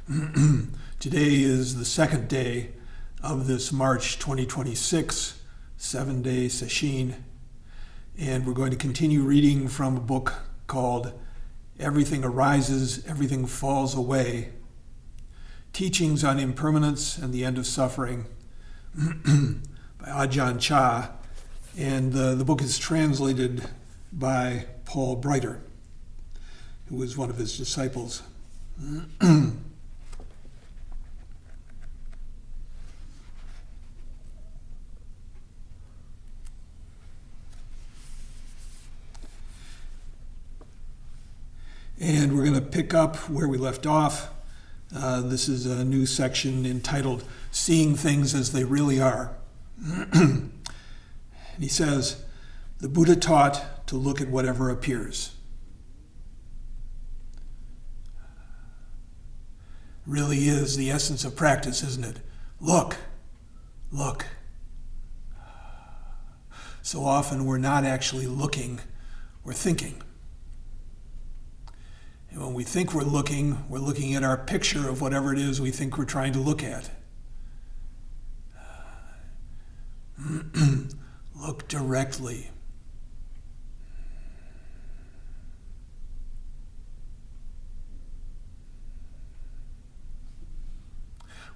Today is the second day of this March 2026 7-day sesshin, and we're going to continue reading from a book called Everything Arises, Everything Falls Away, Teachings on Impermanence and the End of Suffering by Ajahn Chah, and the book is translated by Paul Breiter, who was one of his disciples. And we're going to pick up where we left off. This is a new section entitled Seeing Things as They Really Are. And he says, the Buddha taught to look at whatever appears. Really is the essence of practice, isn't it? Look. So often we're not actually looking, we're thinking. And when we think we're looking at our picture of whatever it is we think we're trying to look at. Look directly.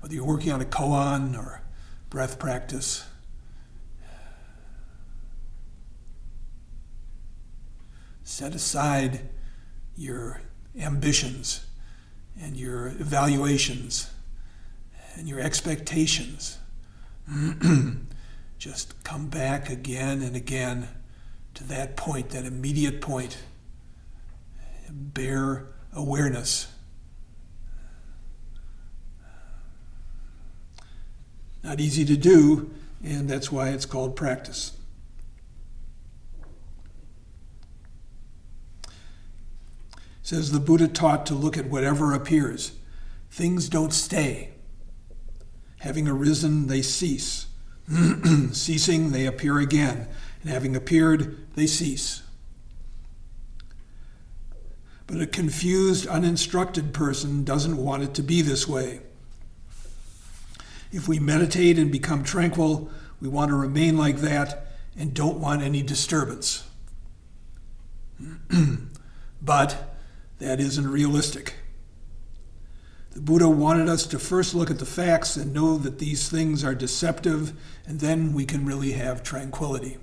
Whether you're working on a koan or breath practice, set aside your ambitions and your evaluations and your expectations. Just come back again and again to that point, that immediate point. Bare awareness. Not easy to do, and that's why it's called practice. It says the Buddha taught to look at whatever appears. Things don't stay. Having arisen, they cease. Ceasing, they appear again. And having appeared, they cease. But a confused, uninstructed person doesn't want it to be this way. If we meditate and become tranquil, we want to remain like that and don't want any disturbance. But that isn't realistic. The Buddha wanted us to first look at the facts and know that these things are deceptive, and then we can really have tranquility.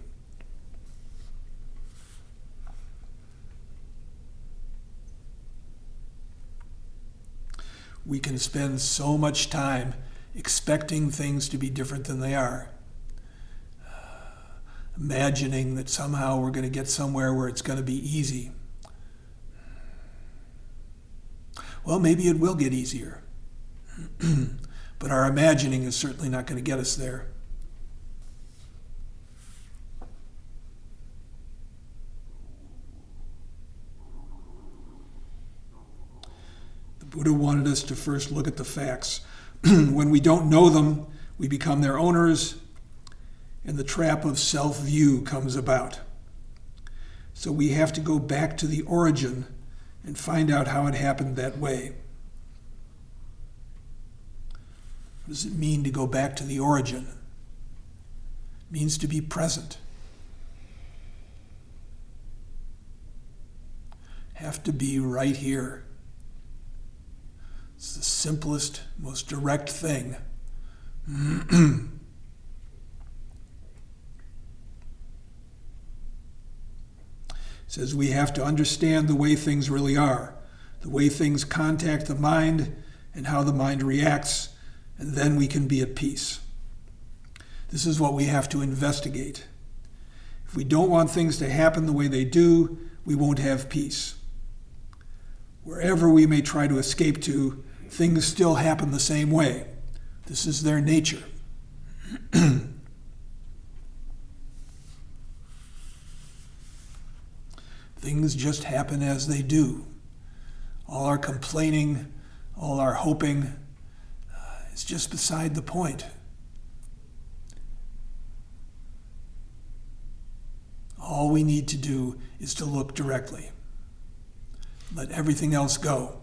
We can spend so much time expecting things to be different than they are. Imagining that somehow we're going to get somewhere where it's going to be easy. Well, maybe it will get easier. But our imagining is certainly not going to get us there. The Buddha wanted us to first look at the facts. When we don't know them, we become their owners, and the trap of self-view comes about. So we have to go back to the origin and find out how it happened that way. What does it mean to go back to the origin? It means to be present. Have to be right here. It's the simplest, most direct thing. It says we have to understand the way things really are, the way things contact the mind and how the mind reacts, and then we can be at peace. This is what we have to investigate. If we don't want things to happen the way they do, we won't have peace. Wherever we may try to escape to, things still happen the same way. This is their nature. Things just happen as they do. All our complaining, all our hoping, is just beside the point. All we need to do is to look directly. Let everything else go.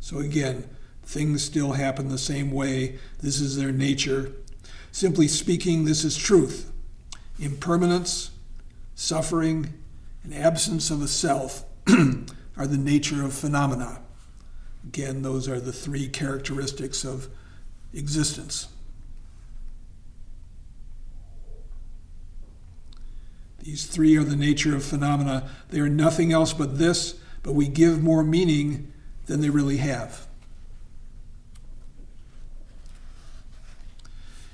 So again, things still happen the same way. This is their nature. Simply speaking, this is truth. Impermanence, suffering, and absence of a self are the nature of phenomena. Again, those are the three characteristics of existence. These three are the nature of phenomena. They are nothing else but this, but we give more meaning than they really have.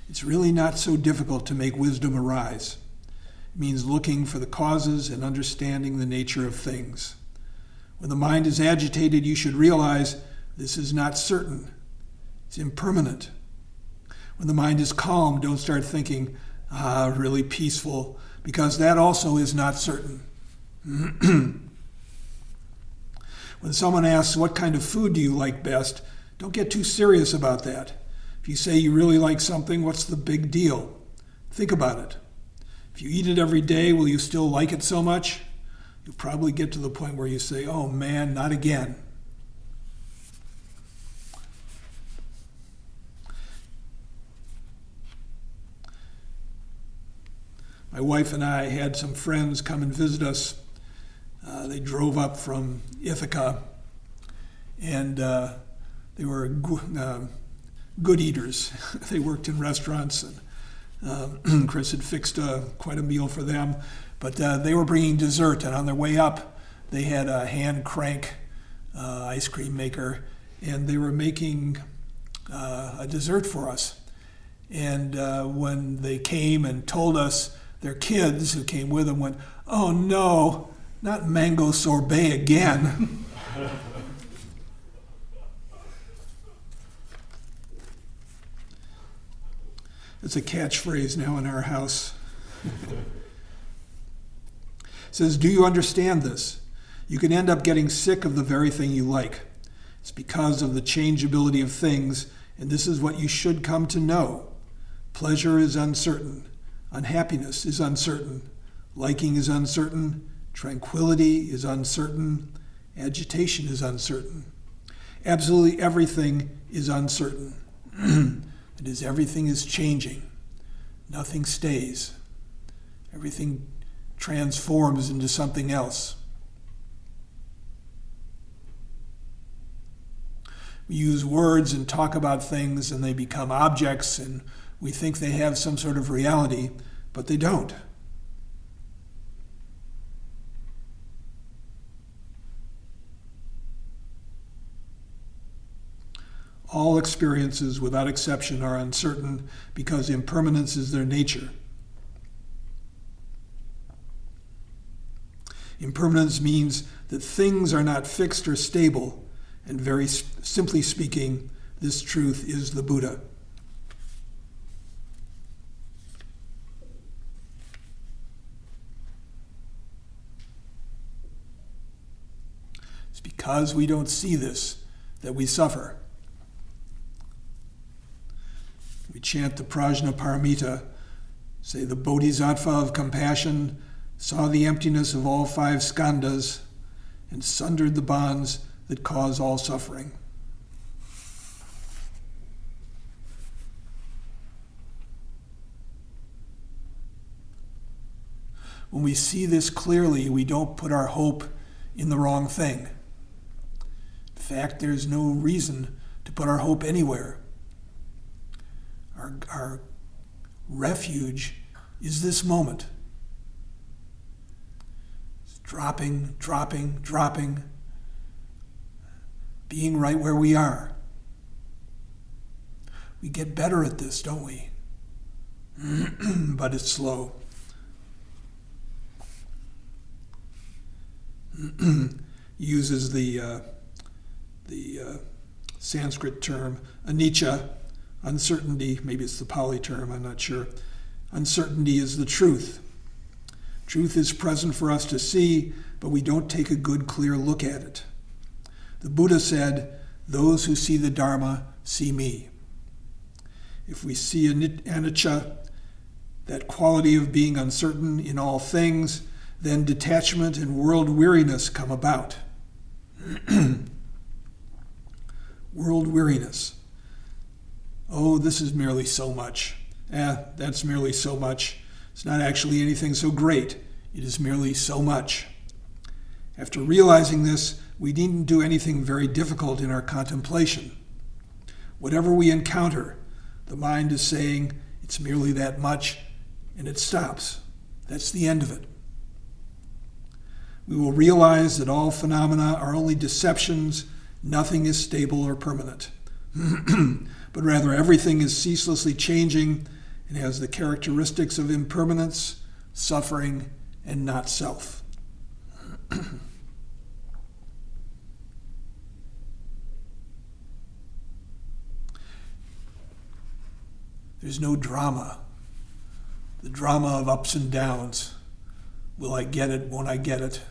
It's really not so difficult to make wisdom arise. It means looking for the causes and understanding the nature of things. When the mind is agitated, you should realize this is not certain. It's impermanent. When the mind is calm, don't start thinking, really peaceful, because that also is not certain. When someone asks, what kind of food do you like best, don't get too serious about that. If you say you really like something, what's the big deal? Think about it. If you eat it every day, will you still like it so much? You'll probably get to the point where you say, oh man, not again. My wife and I had some friends come and visit us. They drove up from Ithaca, and they were good eaters. They worked in restaurants, and Chris had fixed quite a meal for them. But they were bringing dessert, and on their way up, they had a hand crank ice cream maker, and they were making a dessert for us. And when they came and told us, their kids who came with them went, oh no, not mango sorbet again. It's a catchphrase now in our house. It says, do you understand this? You can end up getting sick of the very thing you like. It's because of the changeability of things, and this is what you should come to know. Pleasure is uncertain. Unhappiness is uncertain. Liking is uncertain. Tranquility is uncertain. Agitation is uncertain. Absolutely everything is uncertain. It is everything is changing. Nothing stays. Everything transforms into something else. We use words and talk about things, and they become objects, and we think they have some sort of reality, but they don't. All experiences, without exception, are uncertain because impermanence is their nature. Impermanence means that things are not fixed or stable, and very simply speaking, this truth is the Buddha. It's because we don't see this that we suffer. We chant the Prajnaparamita, say the Bodhisattva of compassion saw the emptiness of all five skandhas and sundered the bonds that cause all suffering. When we see this clearly, we don't put our hope in the wrong thing. In fact, there's no reason to put our hope anywhere. Our refuge is this moment. It's dropping, being right where we are. We get better at this, don't we? But it's slow. Uses the Sanskrit term anicca, uncertainty. Maybe it's the Pali term, I'm not sure. Uncertainty is the truth. Truth is present for us to see, but we don't take a good, clear look at it. The Buddha said, those who see the Dharma see me. If we see anicca, that quality of being uncertain in all things, then detachment and world weariness come about. world weariness. Oh, this is merely so much. That's merely so much. It's not actually anything so great. It is merely so much. After realizing this, we needn't do anything very difficult in our contemplation. Whatever we encounter, the mind is saying it's merely that much, and it stops. That's the end of it. We will realize that all phenomena are only deceptions. Nothing is stable or permanent, but rather everything is ceaselessly changing and has the characteristics of impermanence, suffering, and not self. There's no drama. The drama of ups and downs. Will I get it? Won't I get it?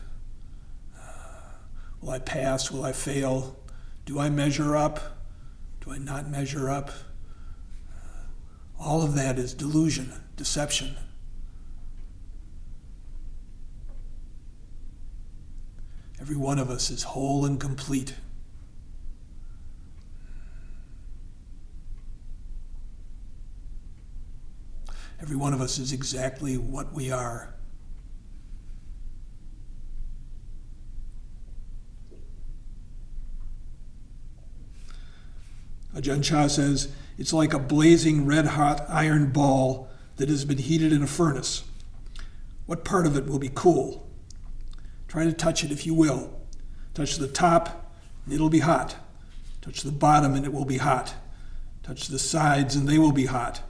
Will I pass? Will I fail? Do I measure up? Do I not measure up? All of that is delusion, deception. Every one of us is whole and complete. Every one of us is exactly what we are. Ajahn Chah says, it's like a blazing red-hot iron ball that has been heated in a furnace. What part of it will be cool? Try to touch it if you will. Touch the top, and it'll be hot. Touch the bottom, and it will be hot. Touch the sides, and they will be hot.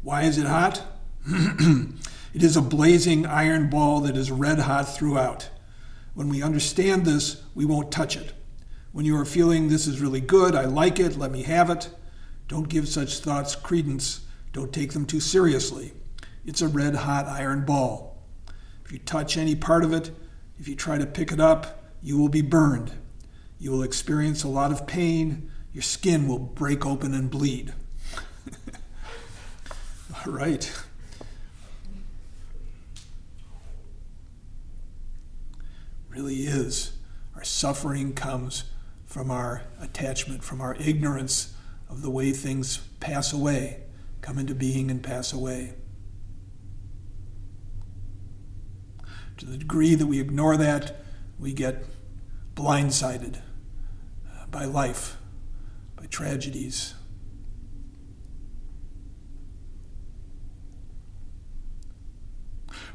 Why is it hot? It is a blazing iron ball that is red hot throughout. When we understand this, we won't touch it. When you are feeling this is really good, I like it, let me have it, don't give such thoughts credence. Don't take them too seriously. It's a red hot iron ball. If you touch any part of it, if you try to pick it up, you will be burned. You will experience a lot of pain. Your skin will break open and bleed. All right. Really is. Our suffering comes from our attachment, from our ignorance of the way things pass away, come into being and pass away. To the degree that we ignore that, we get blindsided by life, by tragedies.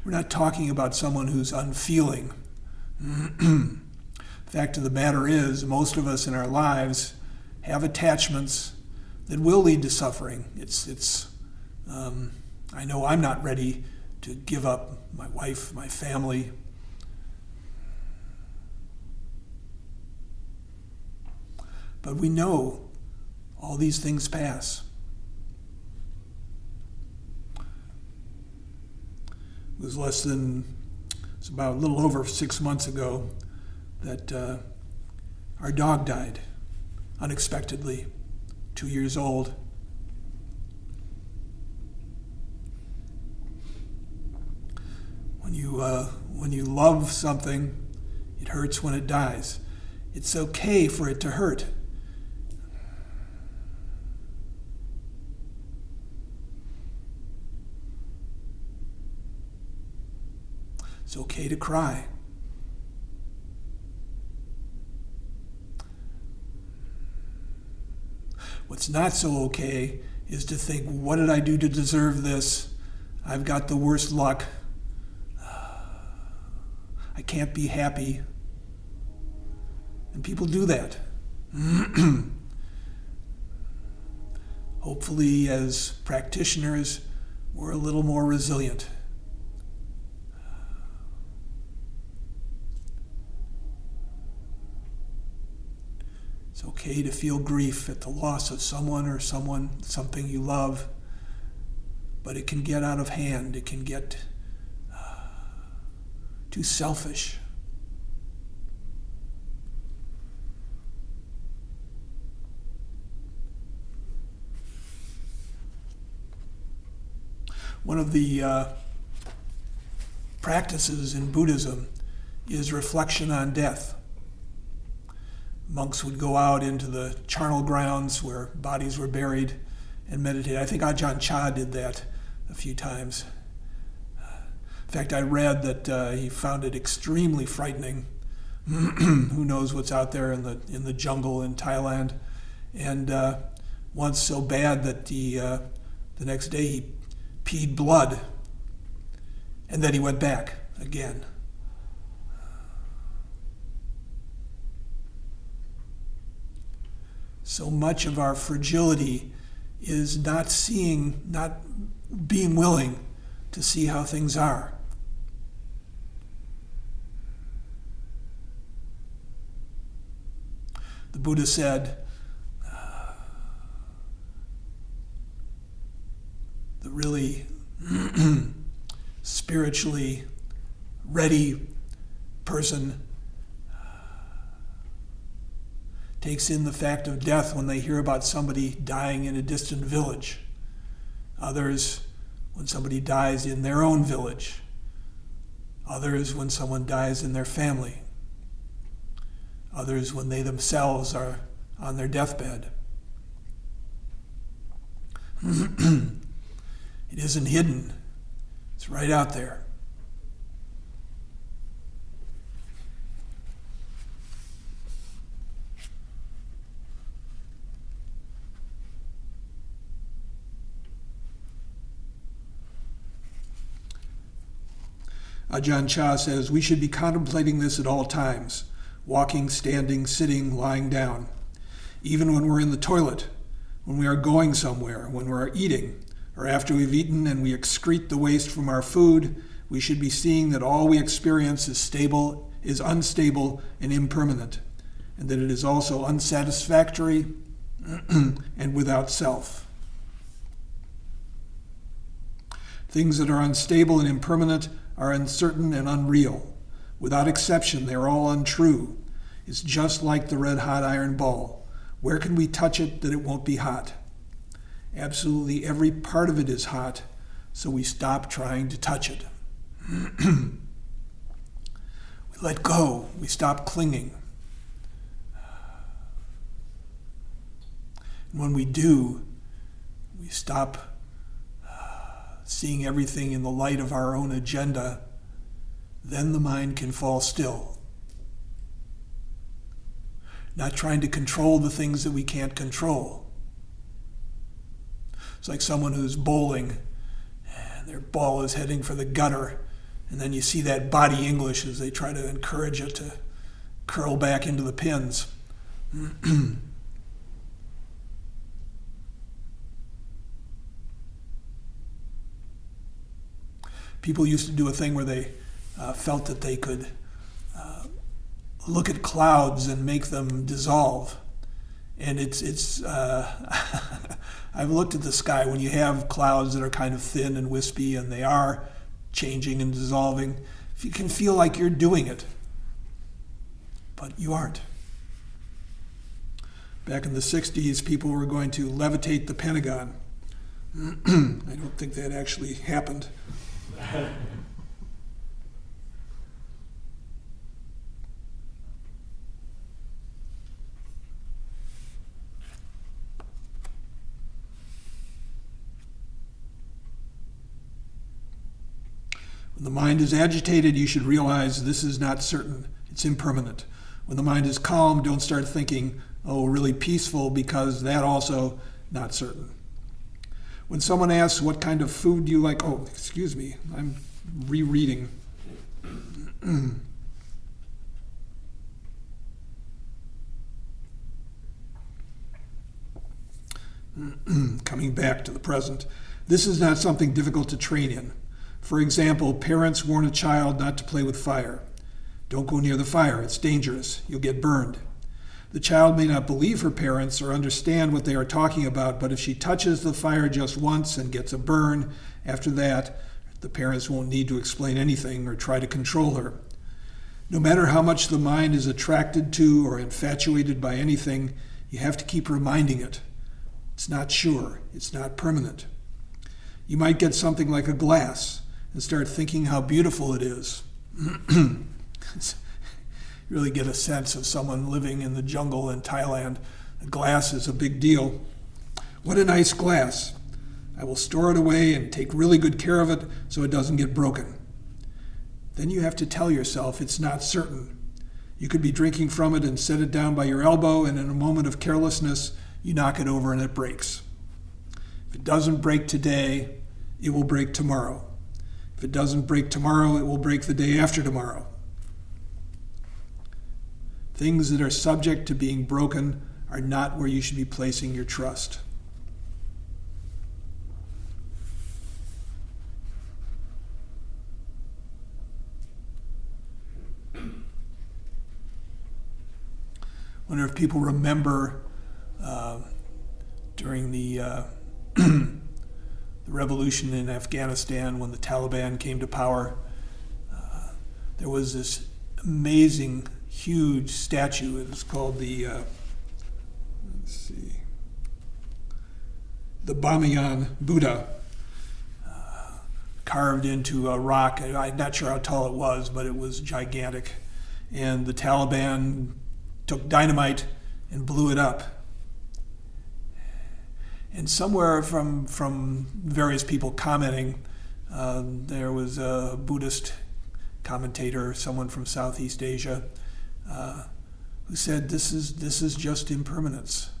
We're not talking about someone who's unfeeling. The fact of the matter is, most of us in our lives have attachments that will lead to suffering. I know I'm not ready to give up my wife, my family. But we know all these things pass. It was about a little over 6 months ago that our dog died unexpectedly, 2 years old. When you love something, it hurts when it dies. It's okay for it to hurt. It's okay to cry. What's not so okay is to think, what did I do to deserve this? I've got the worst luck. I can't be happy. And people do that. Hopefully, as practitioners, we're a little more resilient. It's okay to feel grief at the loss of someone or something you love, but it can get out of hand. It can get too selfish. One of the practices in Buddhism is reflection on death. monks would go out into the charnel grounds where bodies were buried and meditate. I think Ajahn Chah did that a few times. In fact, I read that he found it extremely frightening. Who knows what's out there in the jungle in Thailand? And once so bad that the next day he peed blood, and then he went back again. So much of our fragility is not being willing to see how things are. The Buddha said, the really spiritually ready person takes in the fact of death when they hear about somebody dying in a distant village. Others, when somebody dies in their own village. Others, when someone dies in their family. Others, when they themselves are on their deathbed. It isn't hidden. It's right out there. Ajahn Chah says, we should be contemplating this at all times, walking, standing, sitting, lying down. Even when we're in the toilet, when we are going somewhere, when we're eating, or after we've eaten and we excrete the waste from our food, we should be seeing that all we experience is unstable and impermanent, and that it is also unsatisfactory and without self. Things that are unstable and impermanent are uncertain and unreal. Without exception, they're all untrue. It's just like the red-hot iron ball. Where can we touch it that it won't be hot? Absolutely every part of it is hot, so we stop trying to touch it. We let go. We stop clinging. And when we do, we stop seeing everything in the light of our own agenda. Then the mind can fall still. Not trying to control the things that we can't control. It's like someone who's bowling and their ball is heading for the gutter, and then you see that body English as they try to encourage it to curl back into the pins. People used to do a thing where they felt that they could look at clouds and make them dissolve. And it's I've looked at the sky when you have clouds that are kind of thin and wispy and they are changing and dissolving. You can feel like you're doing it, but you aren't. Back in the 60s, people were going to levitate the Pentagon. I don't think that actually happened. When the mind is agitated, you should realize this is not certain. It's impermanent. When the mind is calm, don't start thinking, oh, really peaceful, because that also not certain. When someone asks, what kind of food do you like? Oh, excuse me, I'm rereading. Coming back to the present. This is not something difficult to train in. For example, parents warn a child not to play with fire. Don't go near the fire, it's dangerous, you'll get burned. The child may not believe her parents or understand what they are talking about, but if she touches the fire just once and gets a burn, after that, the parents won't need to explain anything or try to control her. No matter how much the mind is attracted to or infatuated by anything, you have to keep reminding it. It's not sure, it's not permanent. You might get something like a glass and start thinking how beautiful it is. really get a sense of someone living in the jungle in Thailand. The glass is a big deal. What a nice glass. I will store it away and take really good care of it so it doesn't get broken. Then you have to tell yourself it's not certain. You could be drinking from it and set it down by your elbow, and in a moment of carelessness, you knock it over and it breaks. If it doesn't break today, it will break tomorrow. If it doesn't break tomorrow, it will break the day after tomorrow. Things that are subject to being broken are not where you should be placing your trust. I wonder if people remember during the revolution in Afghanistan when the Taliban came to power, there was this amazing, huge statue. It was called the Bamiyan Buddha, carved into a rock. I'm not sure how tall it was, but it was gigantic. And the Taliban took dynamite and blew it up. And somewhere from various people commenting, there was a Buddhist commentator, someone from Southeast Asia, who said, "This is just impermanence.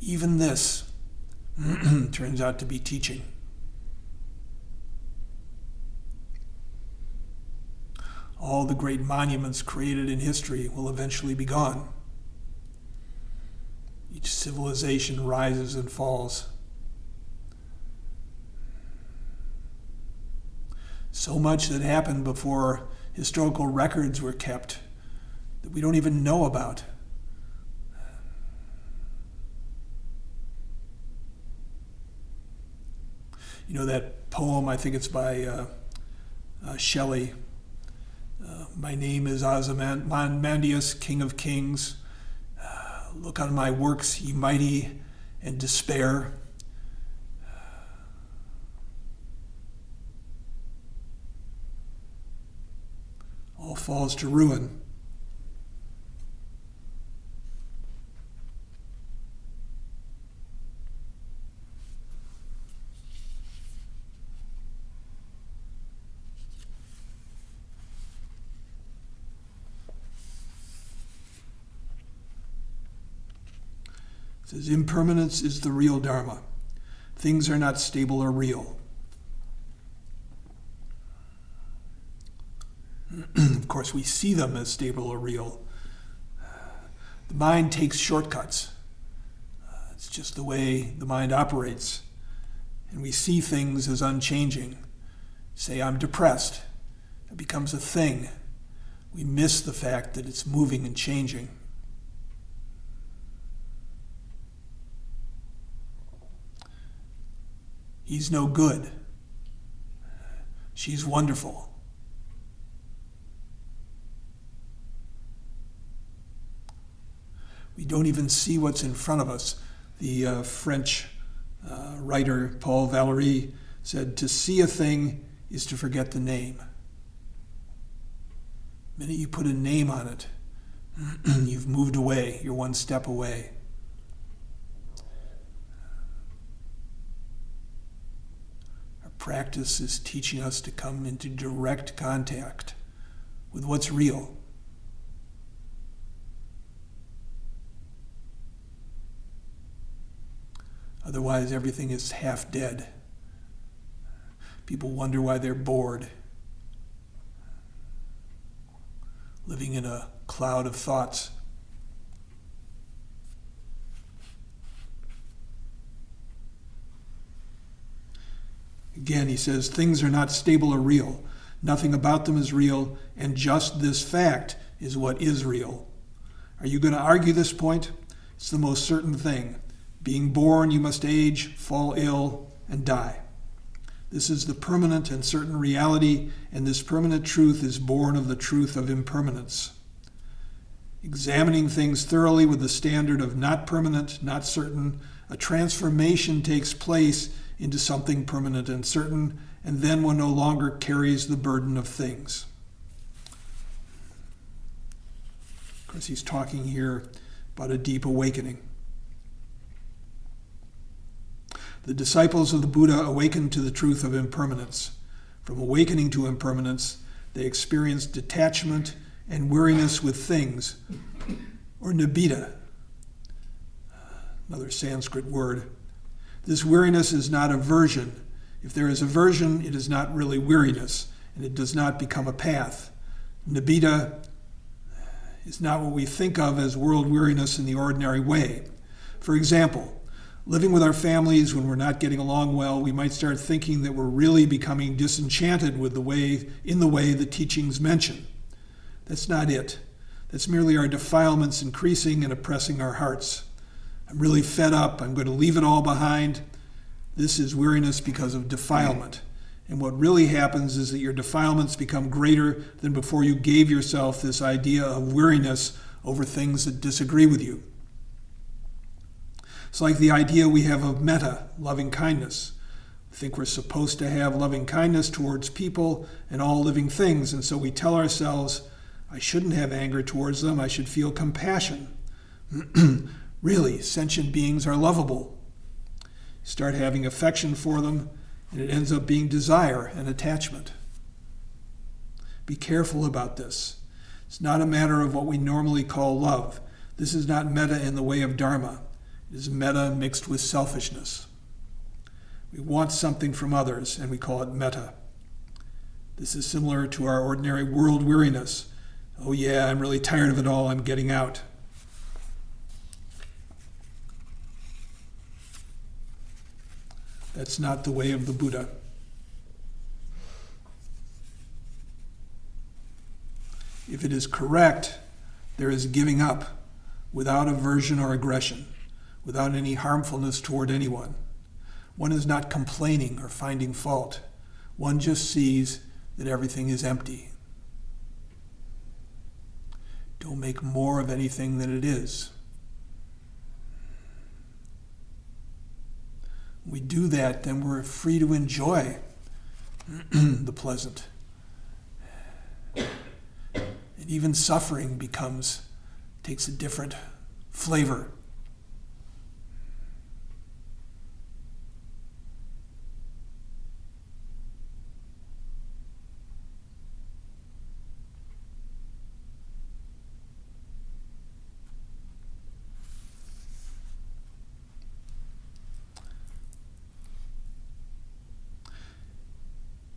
Even this turns out to be teaching." All the great monuments created in history will eventually be gone. Each civilization rises and falls. So much that happened before historical records were kept that we don't even know about. You know that poem, I think it's by Shelley, "My name is Ozymandias, King of Kings. Look on my works, ye mighty, and despair." All falls to ruin. It says, impermanence is the real Dharma. Things are not stable or real. Of course, we see them as stable or real. The mind takes shortcuts. It's just the way the mind operates. And we see things as unchanging. Say, I'm depressed. It becomes a thing. We miss the fact that it's moving and changing. He's no good. She's wonderful. We don't even see what's in front of us. The French writer Paul Valéry said, to see a thing is to forget the name. The minute you put a name on it, you've moved away. You're one step away. Our practice is teaching us to come into direct contact with what's real. Otherwise, everything is half dead. People wonder why they're bored, living in a cloud of thoughts. Again, he says, things are not stable or real. Nothing about them is real, and just this fact is what is real. Are you going to argue this point? It's the most certain thing. Being born, you must age, fall ill, and die. This is the permanent and certain reality, and this permanent truth is born of the truth of impermanence. Examining things thoroughly with the standard of not permanent, not certain, a transformation takes place into something permanent and certain, and then one no longer carries the burden of things. course, he's talking here about a deep awakening. The disciples of the Buddha awakened to the truth of impermanence. From awakening to impermanence, they experienced detachment and weariness with things, or nibbida, another Sanskrit word. This weariness is not aversion. If there is aversion, it is not really weariness, and it does not become a path. Nibbida is not what we think of as world weariness in the ordinary way. For example, living with our families when we're not getting along well, we might start thinking that we're really becoming disenchanted with the way the teachings mention. That's not it. That's merely our defilements increasing and oppressing our hearts. I'm really fed up. I'm going to leave it all behind. This is weariness because of defilement. And what really happens is that your defilements become greater than before you gave yourself this idea of weariness over things that disagree with you. It's like the idea we have of metta, loving kindness. We think we're supposed to have loving kindness towards people and all living things, and so we tell ourselves, I shouldn't have anger towards them, I should feel compassion. Really, sentient beings are lovable. You start having affection for them, and it ends up being desire and attachment. Be careful about this. It's not a matter of what we normally call love. This is not metta in the way of dharma. It is metta mixed with selfishness. We want something from others, and we call it metta. This is similar to our ordinary world weariness. Oh yeah, I'm really tired of it all, I'm getting out. That's not the way of the Buddha. If it is correct, there is giving up without aversion or aggression, without any harmfulness toward anyone. One is not complaining or finding fault. One just sees that everything is empty. Don't make more of anything than it is. We do that, then we're free to enjoy the pleasant. And even suffering takes a different flavor.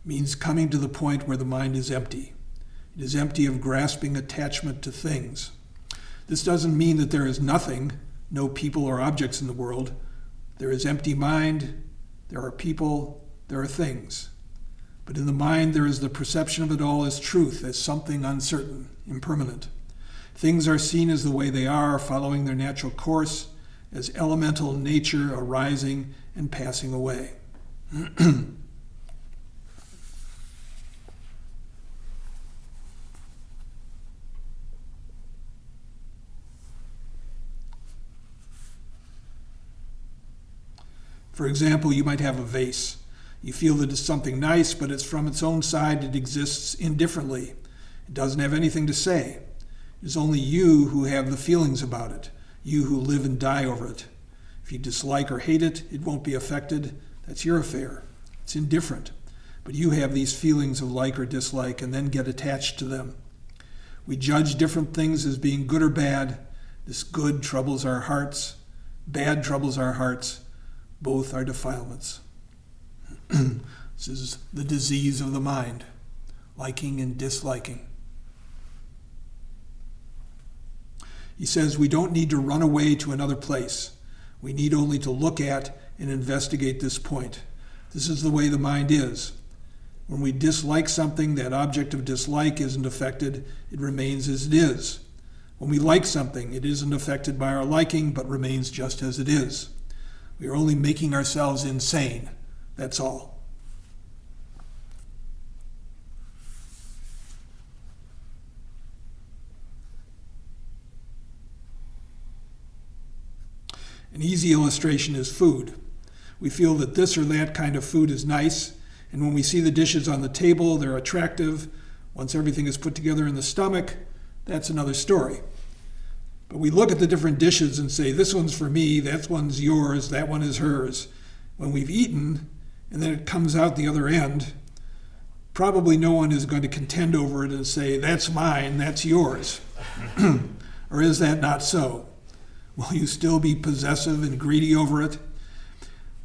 Means coming to the point where the mind is empty. It is empty of grasping attachment to things. This doesn't mean that there is nothing, no people or objects in the world. There is empty mind, there are people, there are things. But in the mind there is the perception of it all as truth, as something uncertain, impermanent. Things are seen as the way they are, following their natural course, as elemental nature arising and passing away. For example, you might have a vase. You feel that it's something nice, but it's from its own side, it exists indifferently. It doesn't have anything to say. It is only you who have the feelings about it, you who live and die over it. If you dislike or hate it, it won't be affected. That's your affair. It's indifferent. But you have these feelings of like or dislike and then get attached to them. We judge different things as being good or bad. This good troubles our hearts. Bad troubles our hearts. Both are defilements. This is the disease of the mind, liking and disliking. He says we don't need to run away to another place. We need only to look at and investigate this point. This is the way the mind is. When we dislike something, that object of dislike isn't affected. It remains as it is. When we like something, it isn't affected by our liking, but remains just as it is. We are only making ourselves insane. That's all. An easy illustration is food. We feel that this or that kind of food is nice, and when we see the dishes on the table, they're attractive. Once everything is put together in the stomach, that's another story. But we look at the different dishes and say, this one's for me, that one's yours, that one is hers. When we've eaten, and then it comes out the other end, probably no one is going to contend over it and say, that's mine, that's yours. Or is that not so? Will you still be possessive and greedy over it?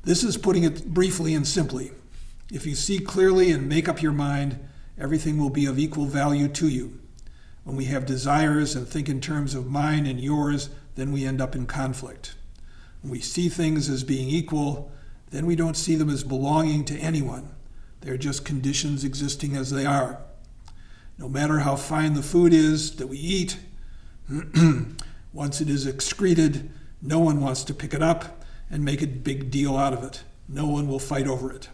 This is putting it briefly and simply. If you see clearly and make up your mind, everything will be of equal value to you. When we have desires and think in terms of mine and yours, then we end up in conflict. When we see things as being equal, then we don't see them as belonging to anyone. They're just conditions existing as they are. No matter how fine the food is that we eat, once it is excreted, no one wants to pick it up and make a big deal out of it. No one will fight over it.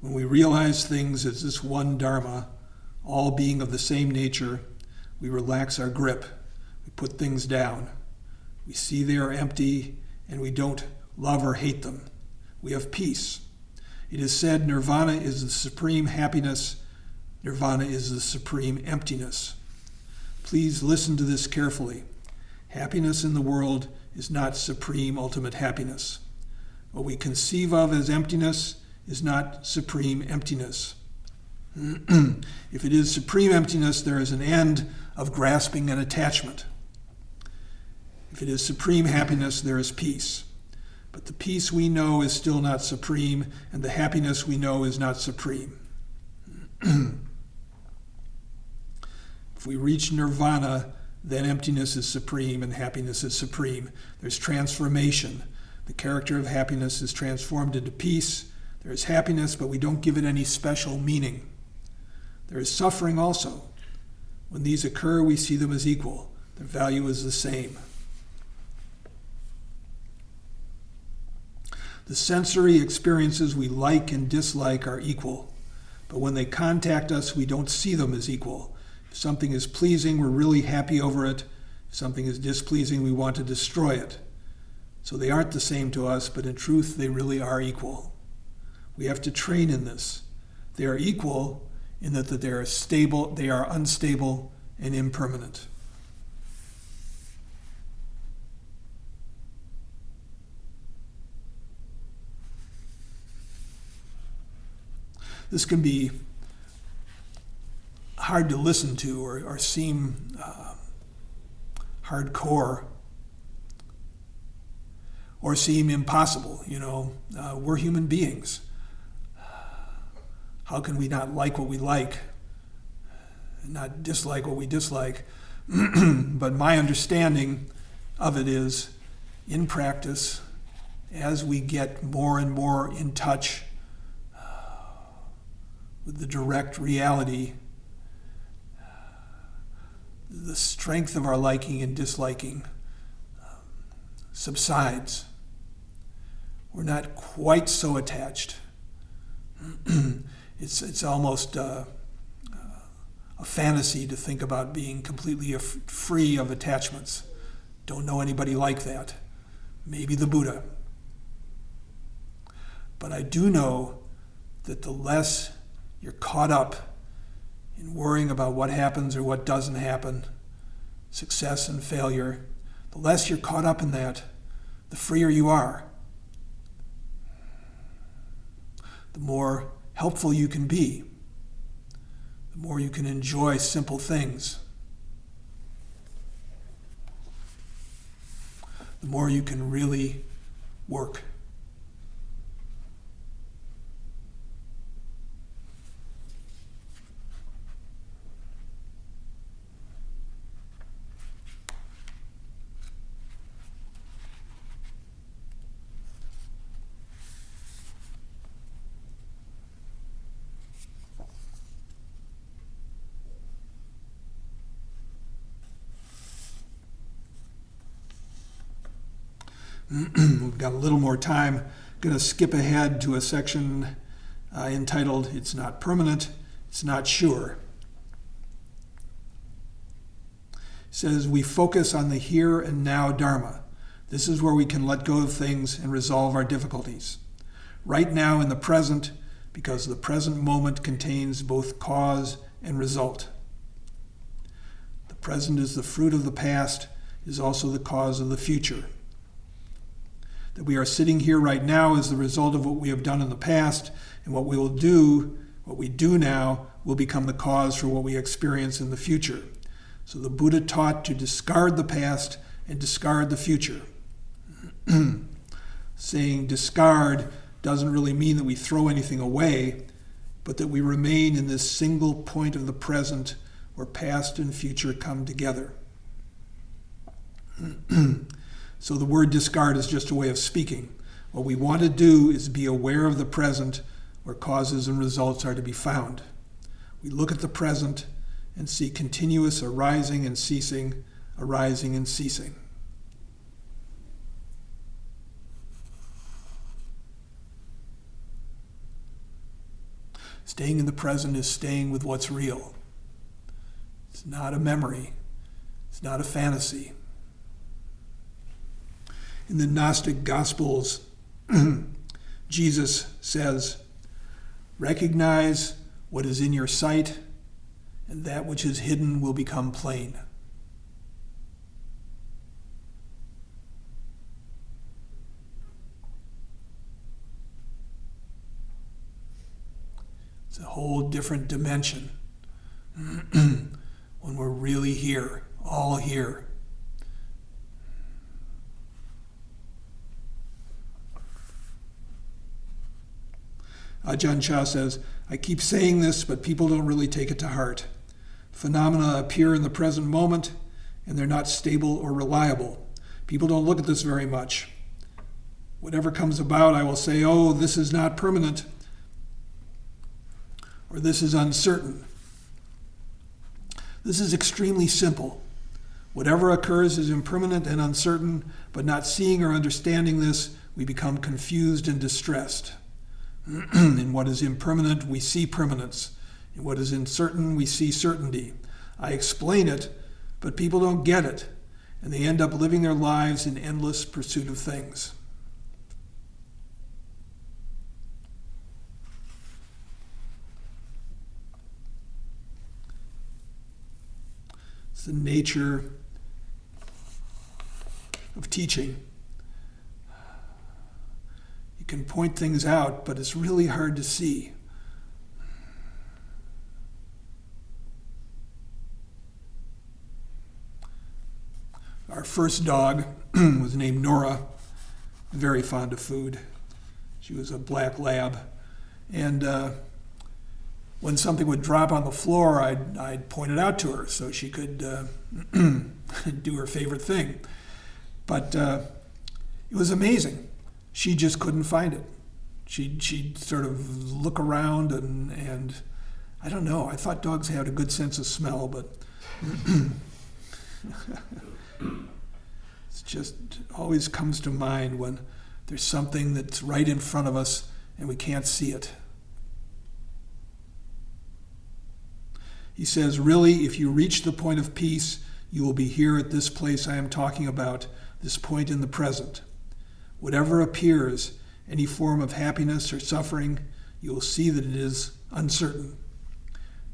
When we realize things as this one Dharma, all being of the same nature, we relax our grip. We put things down. We see they are empty, and we don't love or hate them. We have peace. It is said nirvana is the supreme happiness. Nirvana is the supreme emptiness. Please listen to this carefully. Happiness in the world is not supreme ultimate happiness. What we conceive of as emptiness is not supreme emptiness. If it is supreme emptiness, there is an end of grasping and attachment. If it is supreme happiness, there is peace. But the peace we know is still not supreme, and the happiness we know is not supreme. If we reach nirvana, then emptiness is supreme and happiness is supreme. There's transformation. The character of happiness is transformed into peace. There is happiness, but we don't give it any special meaning. There is suffering also. When these occur, we see them as equal. Their value is the same. The sensory experiences we like and dislike are equal, but when they contact us, we don't see them as equal. If something is pleasing, we're really happy over it. If something is displeasing, we want to destroy it. So they aren't the same to us, but in truth, they really are equal. We have to train in this. They are equal in that they are stable, they are unstable and impermanent. This can be hard to listen to or seem hardcore or seem impossible. We're human beings. How can we not like what we like and not dislike what we dislike? But my understanding of it is, in practice, as we get more and more in touch with the direct reality, the strength of our liking and disliking subsides. We're not quite so attached. It's almost a fantasy to think about being completely free of attachments. Don't know anybody like that. Maybe the Buddha. But I do know that the less you're caught up in worrying about what happens or what doesn't happen, success and failure, the less you're caught up in that, the freer you are. The more helpful you can be, the more you can enjoy simple things, the more you can really work. We've got a little more time. I'm going to skip ahead to a section entitled, It's Not Permanent, It's Not Sure. says we focus on the here and now Dharma. This is where we can let go of things and resolve our difficulties. Right now in the present, because the present moment contains both cause and result. The present is the fruit of the past, is also the cause of the future. That we are sitting here right now is the result of what we have done in the past, and what we do now will become the cause for what we experience in the future. So the Buddha taught to discard the past and discard the future. Saying discard doesn't really mean that we throw anything away, but that we remain in this single point of the present where past and future come together. So the word discard is just a way of speaking. What we want to do is be aware of the present where causes and results are to be found. We look at the present and see continuous arising and ceasing, arising and ceasing. Staying in the present is staying with what's real. It's not a memory. It's not a fantasy. In the Gnostic Gospels, Jesus says, "Recognize what is in your sight, and that which is hidden will become plain." It's a whole different dimension when we're really here, all here. Ajahn Chah says, "I keep saying this, but people don't really take it to heart. Phenomena appear in the present moment, and they're not stable or reliable. People don't look at this very much. Whatever comes about, I will say, oh, this is not permanent, or this is uncertain. This is extremely simple. Whatever occurs is impermanent and uncertain, but not seeing or understanding this, we become confused and distressed. In what is impermanent, we see permanence. In what is uncertain, we see certainty. I explain it, but people don't get it, and they end up living their lives in endless pursuit of things." It's the nature of teaching. You can point things out, but it's really hard to see. Our first dog was named Nora, very fond of food. She was a black lab. And when something would drop on the floor, I'd point it out to her so she could do her favorite thing. But it was amazing. She just couldn't find it. She'd sort of look around and I don't know, I thought dogs had a good sense of smell, but it just always comes to mind when there's something that's right in front of us and we can't see it. He says, really, if you reach the point of peace, you will be here at this place I am talking about, this point in the present. Whatever appears, any form of happiness or suffering, you will see that it is uncertain.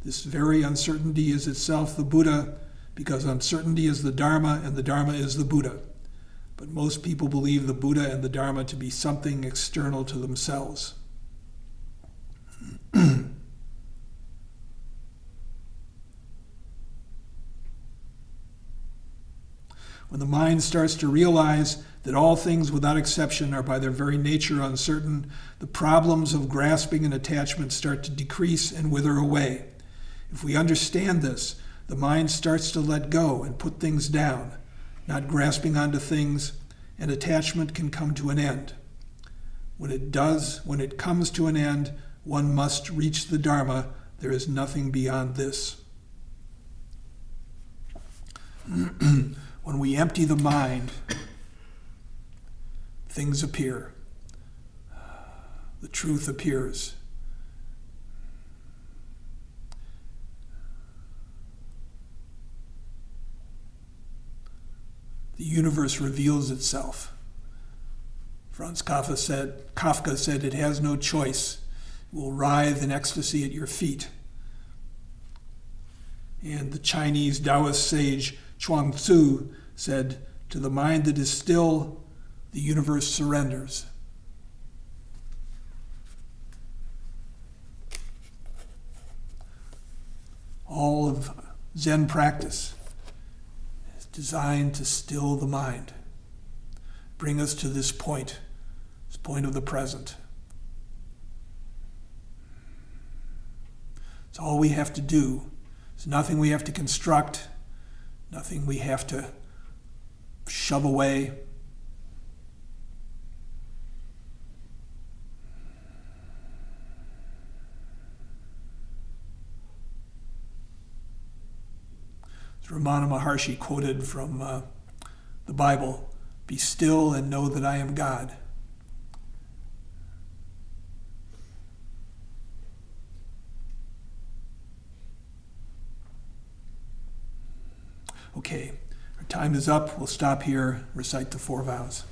This very uncertainty is itself the Buddha, because uncertainty is the Dharma and the Dharma is the Buddha. But most people believe the Buddha and the Dharma to be something external to themselves. When the mind starts to realize that all things without exception are by their very nature uncertain, the problems of grasping and attachment start to decrease and wither away. If we understand this, the mind starts to let go and put things down, not grasping onto things, and attachment can come to an end. When it comes to an end, one must reach the Dharma. There is nothing beyond this. When we empty the mind, things appear. The truth appears. universe reveals itself. Franz Kafka said, it has no choice. It will writhe in ecstasy at your feet. And the Chinese Taoist sage Chuang Tzu said, to the mind that is still, the universe surrenders. All of Zen practice is designed to still the mind, bring us to this point of the present. It's all we have to do. It's nothing we have to construct, nothing we have to shove away. Ramana Maharshi quoted from the Bible, "Be still and know that I am God." Okay, our time is up. We'll stop here, recite the 4 vows.